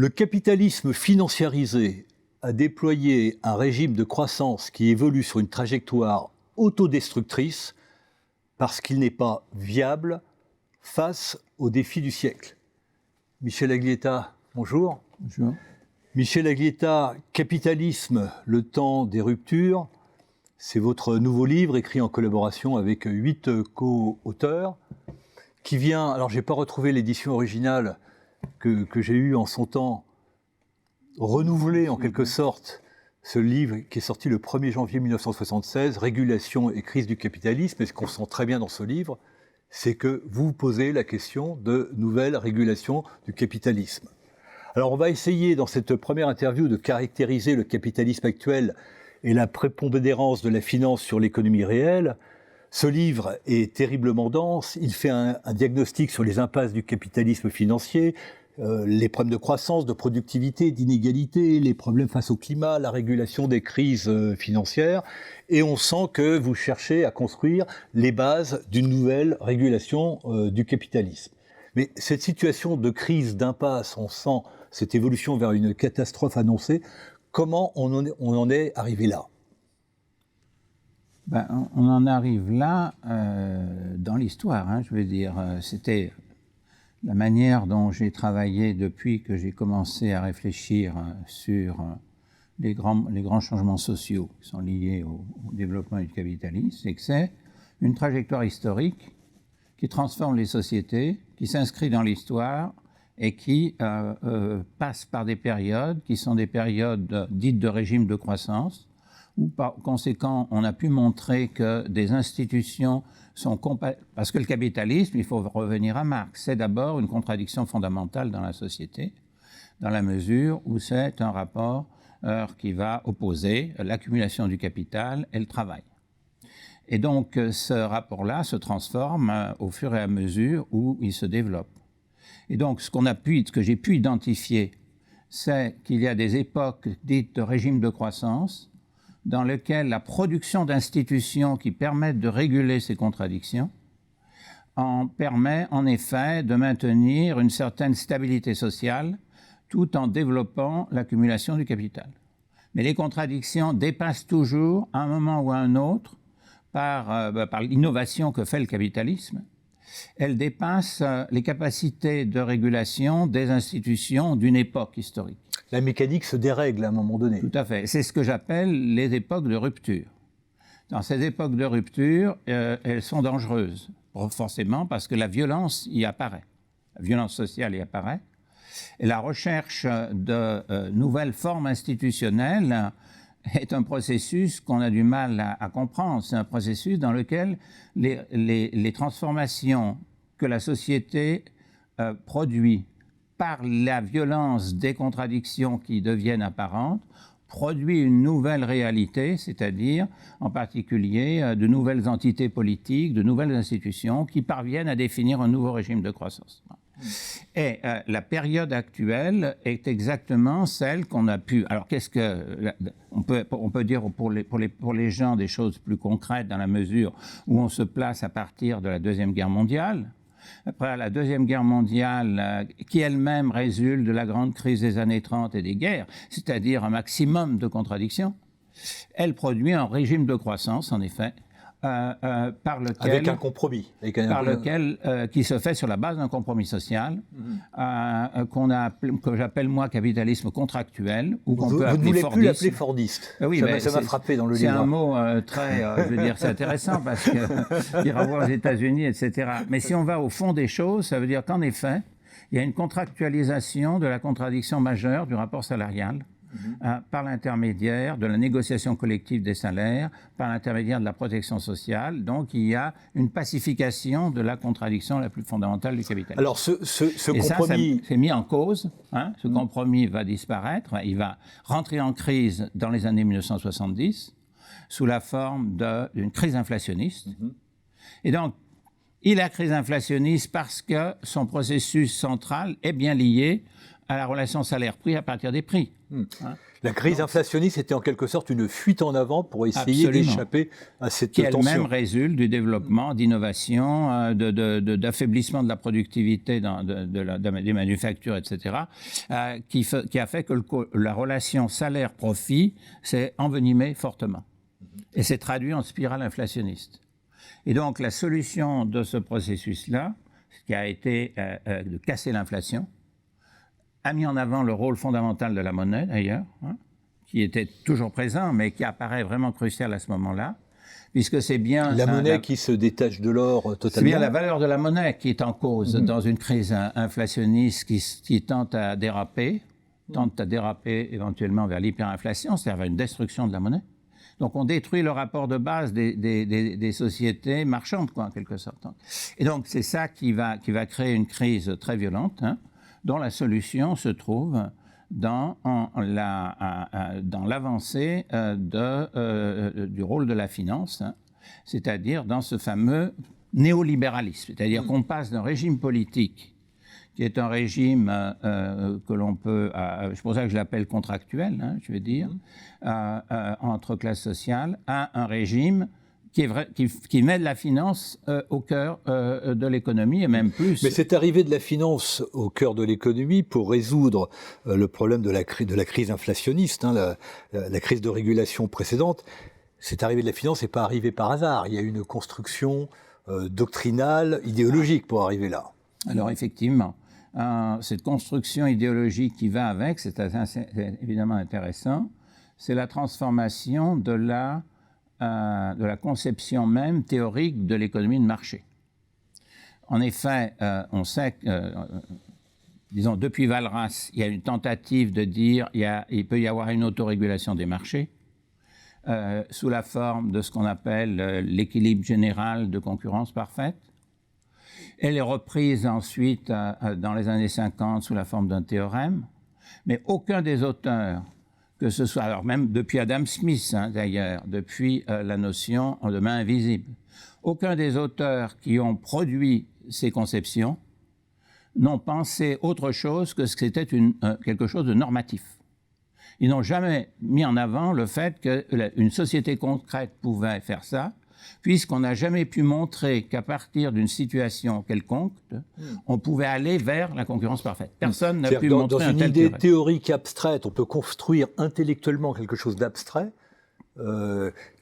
Le capitalisme financiarisé a déployé un régime de croissance qui évolue sur une trajectoire autodestructrice parce qu'il n'est pas viable face aux défis du siècle. Michel Aglietta, bonjour. Bonjour. Michel Aglietta, Capitalisme, le temps des ruptures, c'est votre nouveau livre écrit en collaboration avec 8 co-auteurs qui vient, alors je n'ai pas retrouvé l'édition originale que j'ai eue en son temps, renouveler en quelque sorte ce livre qui est sorti le 1er janvier 1976, Régulation et crise du capitalisme. Et ce qu'on sent très bien dans ce livre, c'est que vous posez la question de nouvelle régulation du capitalisme. Alors on va essayer dans cette première interview de caractériser le capitalisme actuel et la prépondérance de la finance sur l'économie réelle. Ce livre est terriblement dense, il fait un diagnostic sur les impasses du capitalisme financier, les problèmes de croissance, de productivité, d'inégalité, les problèmes face au climat, la régulation des crises financières, et on sent que vous cherchez à construire les bases d'une nouvelle régulation du capitalisme. Mais cette situation de crise, d'impasse, on sent cette évolution vers une catastrophe annoncée, comment on en est arrivé là ? On en arrive là dans l'histoire, je veux dire. C'était la manière dont j'ai travaillé depuis que j'ai commencé à réfléchir sur les grands changements sociaux qui sont liés au développement du capitalisme, c'est que c'est une trajectoire historique qui transforme les sociétés, qui s'inscrit dans l'histoire et qui passe par des périodes qui sont des périodes dites de régime de croissance, où par conséquent, on a pu montrer que des institutions sont parce que le capitalisme, il faut revenir à Marx, c'est d'abord une contradiction fondamentale dans la société, dans la mesure où c'est un rapport qui va opposer l'accumulation du capital et le travail. Et donc, ce rapport-là se transforme au fur et à mesure où il se développe. Et donc, ce que j'ai pu identifier, c'est qu'il y a des époques dites de régime de croissance, dans lequel la production d'institutions qui permettent de réguler ces contradictions en permet en effet de maintenir une certaine stabilité sociale tout en développant l'accumulation du capital. Mais les contradictions dépassent toujours, à un moment ou à un autre, par l'innovation que fait le capitalisme, elles dépassent les capacités de régulation des institutions d'une époque historique. La mécanique se dérègle à un moment donné. Tout à fait. C'est ce que j'appelle les époques de rupture. Dans ces époques de rupture, elles sont dangereuses, forcément, parce que la violence y apparaît. La violence sociale y apparaît. Et la recherche de nouvelles formes institutionnelles est un processus qu'on a du mal à comprendre. C'est un processus dans lequel les transformations que la société produit par la violence des contradictions qui deviennent apparentes, produit une nouvelle réalité, c'est-à-dire en particulier de nouvelles entités politiques, de nouvelles institutions qui parviennent à définir un nouveau régime de croissance. Et la période actuelle est exactement celle qu'on a pu... Alors qu'est-ce que... On peut dire pour les gens des choses plus concrètes dans la mesure où on se place à partir de la Deuxième Guerre mondiale. Après la Deuxième Guerre mondiale, qui elle-même résulte de la grande crise des années 30 et des guerres, c'est-à-dire un maximum de contradictions, elle produit un régime de croissance, en effet, par lequel... Avec un compromis. Qui se fait sur la base d'un compromis social, que j'appelle moi capitalisme contractuel, ou qu'on peut appeler fordiste. Vous ne voulez plus l'appeler fordiste. Oui, ça m'a frappé dans le livre. C'est un mot très, je veux dire, c'est intéressant parce qu'il renvoie aux États-Unis, etc. Mais si on va au fond des choses, ça veut dire qu'en effet, il y a une contractualisation de la contradiction majeure du rapport salarial. Par l'intermédiaire de la négociation collective des salaires, par l'intermédiaire de la protection sociale. Donc, il y a une pacification de la contradiction la plus fondamentale du capitalisme. Alors, ce compromis... Ça, c'est mis en cause. Ce compromis va disparaître. Il va rentrer en crise dans les années 1970 sous la forme d'une crise inflationniste. Et donc, Il a crise inflationniste parce que son processus central est bien lié à la relation salaire-prix à partir des prix. La crise inflationniste était en quelque sorte une fuite en avant pour essayer d'échapper à cette tension. Qui elle-même résulte du développement, d'innovation, d'affaiblissement de la productivité des manufactures, etc., qui a fait que la relation salaire-profit s'est envenimée fortement et s'est traduit en spirale inflationniste. Et donc la solution de ce processus-là, qui a été de casser l'inflation, a mis en avant le rôle fondamental de la monnaie, d'ailleurs, qui était toujours présent, mais qui apparaît vraiment crucial à ce moment-là, puisque c'est bien... La monnaie qui se détache de l'or totalement. C'est bien la valeur de la monnaie qui est en cause dans une crise inflationniste qui tente à déraper éventuellement vers l'hyperinflation, c'est-à-dire vers une destruction de la monnaie. Donc on détruit le rapport de base des sociétés marchandes, quoi, en quelque sorte. Et donc c'est ça qui va créer une crise très violente, dont la solution se trouve dans l'avancée du rôle de la finance, c'est-à-dire dans ce fameux néolibéralisme. C'est-à-dire qu'on passe d'un régime politique qui est un régime que l'on peut, c'est pour ça que je l'appelle contractuel, je vais dire, entre classes sociales, à un régime qui met de la finance au cœur de l'économie, et même plus. Mais cette arrivée de la finance au cœur de l'économie pour résoudre le problème de la crise inflationniste, la crise de régulation précédente, cette arrivée de la finance n'est pas arrivée par hasard. Il y a une construction doctrinale, idéologique pour arriver là. Alors effectivement, cette construction idéologique qui va avec, c'est évidemment intéressant, c'est la transformation de la conception même théorique de l'économie de marché. En effet, on sait que, disons, depuis Walras, il y a une tentative de dire il peut y avoir une autorégulation des marchés sous la forme de ce qu'on appelle l'équilibre général de concurrence parfaite. Elle est reprise ensuite dans les années 50 sous la forme d'un théorème, mais aucun des auteurs, que ce soit, alors même depuis Adam Smith d'ailleurs, depuis la notion de main invisible, aucun des auteurs qui ont produit ces conceptions n'ont pensé autre chose que ce que c'était quelque chose de normatif. Ils n'ont jamais mis en avant le fait qu'une société concrète pouvait faire ça, puisqu'on n'a jamais pu montrer qu'à partir d'une situation quelconque, on pouvait aller vers la concurrence parfaite. Personne n'a pu montrer un tel Dans une idée théorique abstraite, on peut construire intellectuellement quelque chose d'abstrait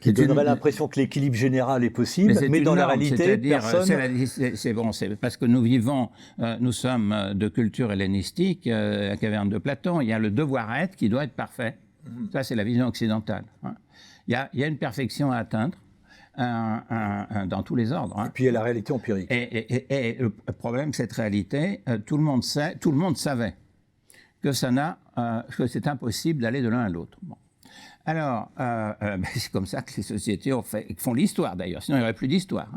qui donnerait l'impression que l'équilibre général est possible, mais dans la réalité, personne... C'est parce que nous sommes de culture hellénistique, la caverne de Platon, il y a le devoir-être qui doit être parfait. Ça, c'est la vision occidentale. Il y a une perfection à atteindre, dans tous les ordres. Et puis il y a la réalité empirique. Et le problème, cette réalité, tout le monde savait que que c'est impossible d'aller de l'un à l'autre. Bon. Alors, c'est comme ça que les sociétés font l'histoire d'ailleurs, sinon il n'y aurait plus d'histoire.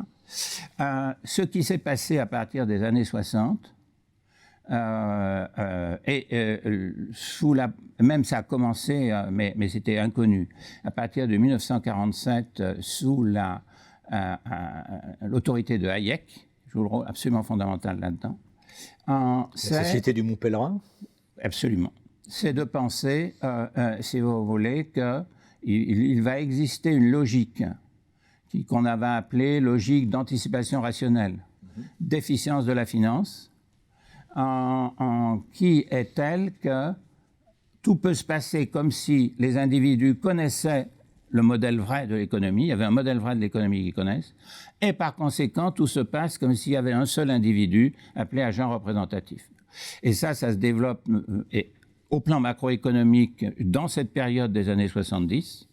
Ce qui s'est passé à partir des années 60, même ça a commencé, mais c'était inconnu. À partir de 1947, sous l'autorité de Hayek, joue le rôle absolument fondamental là-dedans. La Société du Mont Pèlerin ? Absolument. C'est de penser, si vous voulez, qu'il va exister une logique qu'on avait appelée logique d'anticipation rationnelle, d'efficience de la finance, qui est telle que tout peut se passer comme si les individus connaissaient le modèle vrai de l'économie, il y avait un modèle vrai de l'économie qu'ils connaissent, et par conséquent, tout se passe comme s'il y avait un seul individu appelé agent représentatif. Et ça se développe au plan macroéconomique dans cette période des années 70.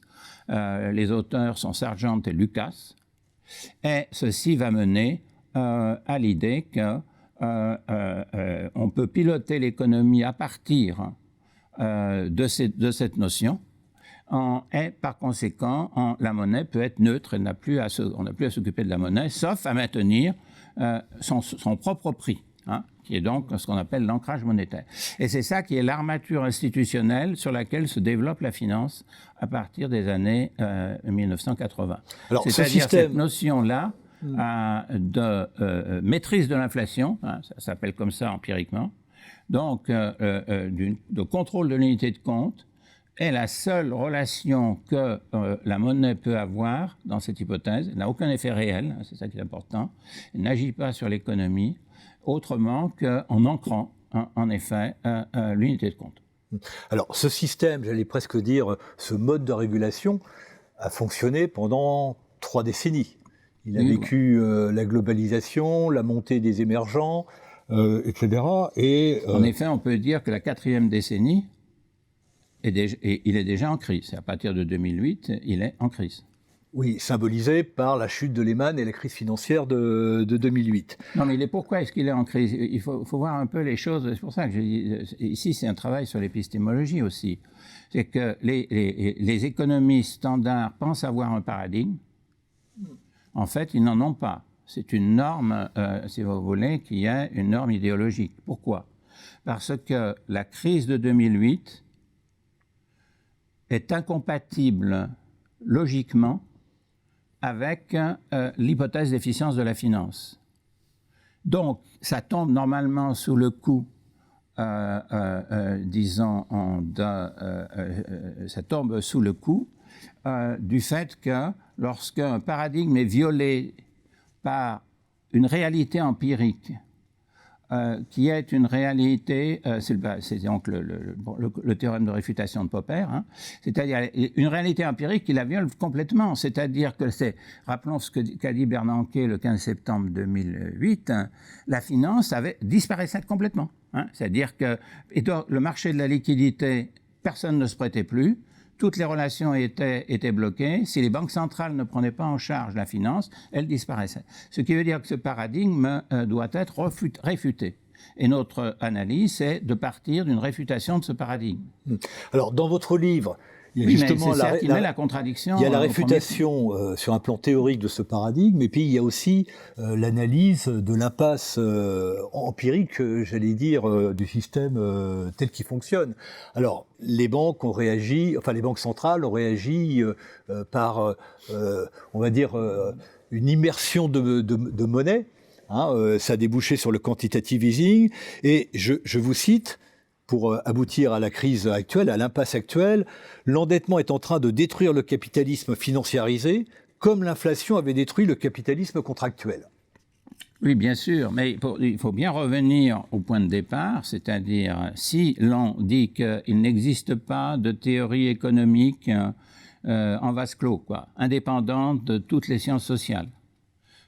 Les auteurs sont Sargent et Lucas, et ceci va mener à l'idée que on peut piloter l'économie à partir de cette notion, et par conséquent, la monnaie peut être neutre, on n'a plus à s'occuper de la monnaie, sauf à maintenir son propre prix, qui est donc ce qu'on appelle l'ancrage monétaire. Et c'est ça qui est l'armature institutionnelle sur laquelle se développe la finance à partir des années 1980. Alors, c'est-à-dire cette notion-là de maîtrise de l'inflation, hein, ça s'appelle comme ça empiriquement, donc de contrôle de l'unité de compte, est la seule relation que la monnaie peut avoir dans cette hypothèse. Elle n'a aucun effet réel, hein, c'est ça qui est important. Elle n'agit pas sur l'économie autrement qu'en ancrant, hein, en effet, l'unité de compte. Alors, ce système, j'allais presque dire, ce mode de régulation a fonctionné pendant 3 décennies. Il a vécu la globalisation, la montée des émergents, etc. En effet, on peut dire que la 4e décennie, il est déjà en crise. À partir de 2008, il est en crise. Oui, symbolisé par la chute de Lehman et la crise financière de 2008. Non, mais pourquoi est-ce qu'il est en crise? Il faut voir un peu les choses. C'est pour ça que je dis, ici, c'est un travail sur l'épistémologie aussi. C'est que les économistes standards pensent avoir un paradigme. En fait, ils n'en ont pas. C'est une norme, si vous voulez, qui est une norme idéologique. Pourquoi? Parce que la crise de 2008 est incompatible logiquement avec l'hypothèse d'efficience de la finance. Donc, ça tombe normalement sous le coup, disons, ça tombe sous le coup du fait que lorsqu'un paradigme est violé par une réalité empirique, qui est une réalité, c'est donc le théorème de réfutation de Popper, hein, c'est-à-dire une réalité empirique qui la viole complètement, c'est-à-dire que rappelons ce qu'a dit Bernanke le 15 septembre 2008, hein, la finance disparaissait complètement, hein, c'est-à-dire que le marché de la liquidité, personne ne se prêtait plus, toutes les relations étaient bloquées. Si les banques centrales ne prenaient pas en charge la finance, elles disparaissaient. Ce qui veut dire que ce paradigme doit être réfuté. Et notre analyse, c'est de partir d'une réfutation de ce paradigme. Alors, dans votre livre, il y a justement la contradiction. Il y a la réfutation sur un plan théorique de ce paradigme, et puis il y a aussi l'analyse de l'impasse empirique, j'allais dire, du système tel qu'il fonctionne. Alors, les banques ont réagi, enfin les banques centrales ont réagi par, on va dire, une immersion de monnaie. Hein, ça a débouché sur le quantitative easing, et je vous cite, pour aboutir à la crise actuelle, à l'impasse actuelle, l'endettement est en train de détruire le capitalisme financiarisé, comme l'inflation avait détruit le capitalisme contractuel. Oui, bien sûr, mais il faut bien revenir au point de départ, c'est-à-dire si l'on dit qu'il n'existe pas de théorie économique en vase clos, indépendante de toutes les sciences sociales,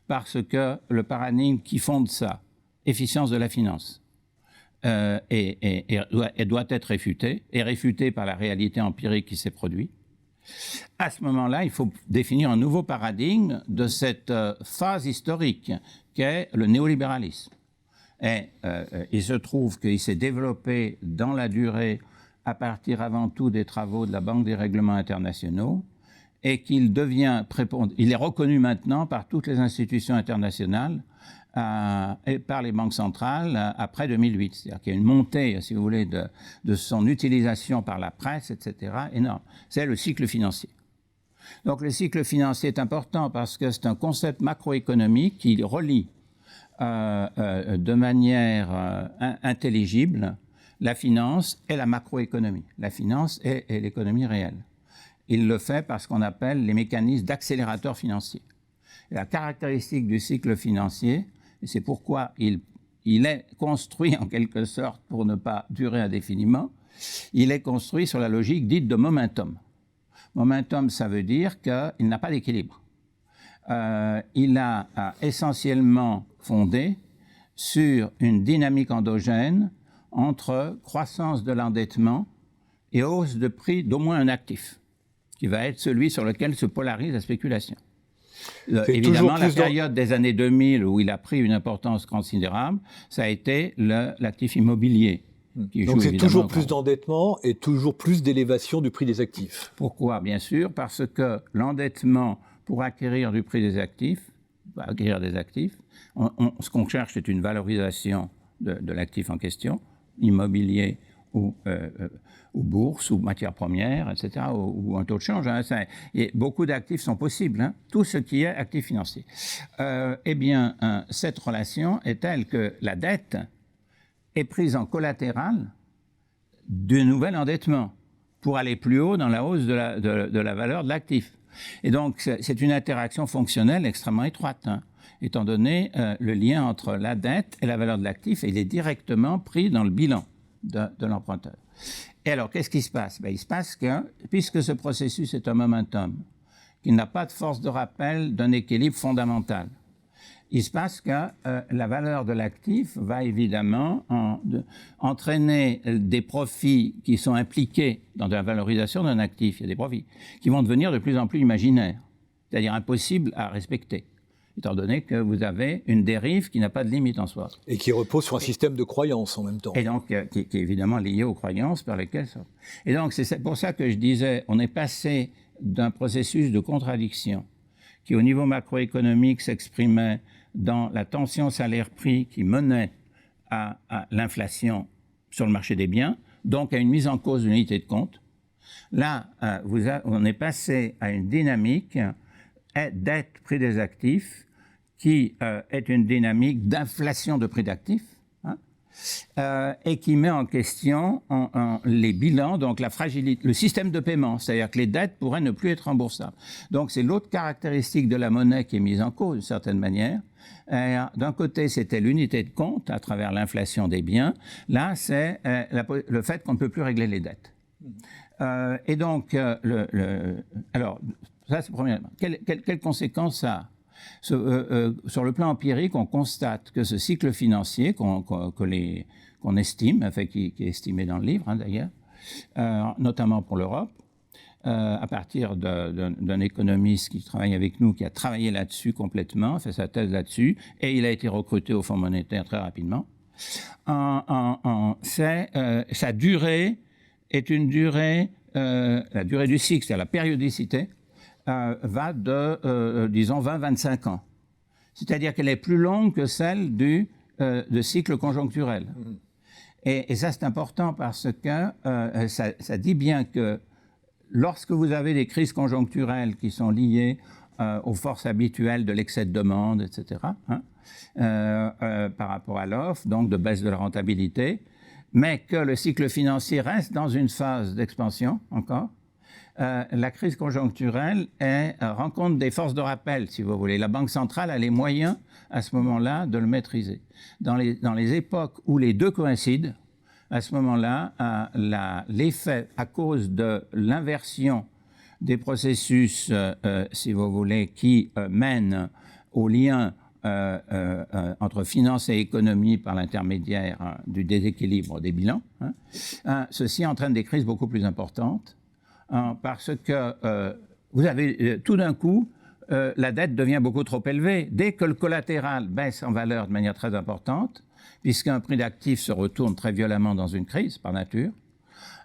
parce que le paradigme qui fonde ça, efficience de la finance, doit être réfuté, et réfuté par la réalité empirique qui s'est produite. À ce moment-là, il faut définir un nouveau paradigme de cette phase historique qu'est le néolibéralisme. Et il se trouve qu'il s'est développé dans la durée à partir avant tout des travaux de la Banque des règlements internationaux, et qu'il il est reconnu maintenant par toutes les institutions internationales et par les banques centrales après 2008. C'est-à-dire qu'il y a une montée, si vous voulez, de son utilisation par la presse, etc., énorme. C'est le cycle financier. Donc le cycle financier est important parce que c'est un concept macroéconomique qui relie de manière intelligible la finance et la macroéconomie, la finance et l'économie réelle. Il le fait par ce qu'on appelle les mécanismes d'accélérateur financier. Et la caractéristique du cycle financier, et c'est pourquoi il est construit en quelque sorte pour ne pas durer indéfiniment, il est construit sur la logique dite de momentum. Momentum, ça veut dire qu'il n'a pas d'équilibre. Il a essentiellement fondé sur une dynamique endogène entre croissance de l'endettement et hausse de prix d'au moins un actif, qui va être celui sur lequel se polarise la spéculation. Évidemment, la période des années 2000 où il a pris une importance considérable, ça a été l'actif immobilier. Donc c'est toujours plus d'endettement et toujours plus d'élévation du prix des actifs. Pourquoi? Bien sûr, parce que l'endettement pour acquérir du prix des actifs, ce qu'on cherche, c'est une valorisation de l'actif en question, immobilier ou bourse, ou matières premières, etc., ou un taux de change. Hein, et beaucoup d'actifs sont possibles, hein, tout ce qui est actif financier. Eh bien, cette relation est telle que la dette est prise en collatéral de nouvel endettement pour aller plus haut dans la hausse de la valeur de l'actif. Et donc, c'est une interaction fonctionnelle extrêmement étroite, hein, étant donné le lien entre la dette et la valeur de l'actif, et il est directement pris dans le bilan de l'emprunteur. Et alors, qu'est-ce qui se passe? Il se passe que, puisque ce processus est un momentum, qu'il n'a pas de force de rappel d'un équilibre fondamental, il se passe que la valeur de l'actif va évidemment entraîner des profits qui sont impliqués dans la valorisation d'un actif. Il y a des profits qui vont devenir de plus en plus imaginaires, c'est-à-dire impossibles à respecter, étant donné que vous avez une dérive qui n'a pas de limite en soi. Et qui repose sur un système de croyances en même temps. Et donc, qui est évidemment lié aux croyances par lesquelles ça... Et donc, c'est pour ça que je disais, on est passé d'un processus de contradiction qui, au niveau macroéconomique, s'exprimait dans la tension salaire-prix qui menait à l'inflation sur le marché des biens, donc à une mise en cause de l'unité de compte. Là, on est passé à une dynamique dette prix des actifs qui est une dynamique d'inflation de prix d'actifs, hein, et qui met en question les bilans, donc la fragilité, le système de paiement, c'est-à-dire que les dettes pourraient ne plus être remboursables. Donc c'est l'autre caractéristique de la monnaie qui est mise en cause d'une certaine manière. D'un côté, c'était l'unité de compte à travers l'inflation des biens. Là, c'est le fait qu'on ne peut plus régler les dettes. Et donc, alors, ça c'est premièrement. Quelles conséquences ça a? Sur le plan empirique, on constate que ce cycle financier qu'on estime, enfin, qui est estimé dans le livre, hein, d'ailleurs, notamment pour l'Europe, à partir d'un économiste qui travaille avec nous, qui a travaillé là-dessus complètement, fait sa thèse là-dessus, et il a été recruté au Fonds monétaire très rapidement. Sa durée est une durée, la durée du cycle, c'est-à-dire la périodicité, va de, disons, 20-25 ans. C'est-à-dire qu'elle est plus longue que celle de cycle conjoncturel. Et ça, c'est important parce que ça dit bien que lorsque vous avez des crises conjoncturelles qui sont liées aux forces habituelles de l'excès de demande, etc., hein, par rapport à l'offre, donc de baisse de la rentabilité, mais que le cycle financier reste dans une phase d'expansion encore, la crise conjoncturelle rencontre des forces de rappel, si vous voulez. La Banque centrale a les moyens, à ce moment-là, de le maîtriser. Dans les époques où les deux coïncident, à ce moment-là, l'effet, à cause de l'inversion des processus, si vous voulez, qui mènent au lien entre finance et économie par l'intermédiaire du déséquilibre des bilans, hein, ceci entraîne des crises beaucoup plus importantes, parce que vous avez tout d'un coup, la dette devient beaucoup trop élevée. Dès que le collatéral baisse en valeur de manière très importante, puisqu'un prix d'actif se retourne très violemment dans une crise par nature,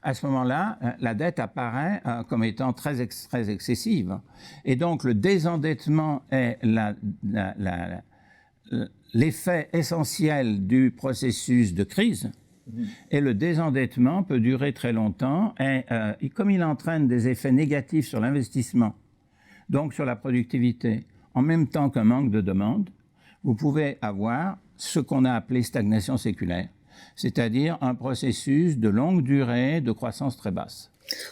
à ce moment-là, la dette apparaît comme étant très excessive. Et donc le désendettement est l'effet essentiel du processus de crise. Et le désendettement peut durer très longtemps, et comme il entraîne des effets négatifs sur l'investissement, donc sur la productivité, en même temps qu'un manque de demande, vous pouvez avoir ce qu'on a appelé stagnation séculaire, c'est-à-dire un processus de longue durée de croissance très basse.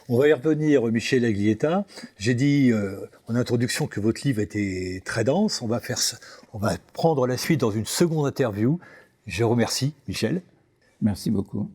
On va y revenir, Michel Aglietta. J'ai dit en introduction que votre livre était très dense. On va prendre la suite dans une seconde interview. Je remercie, Michel. Merci beaucoup.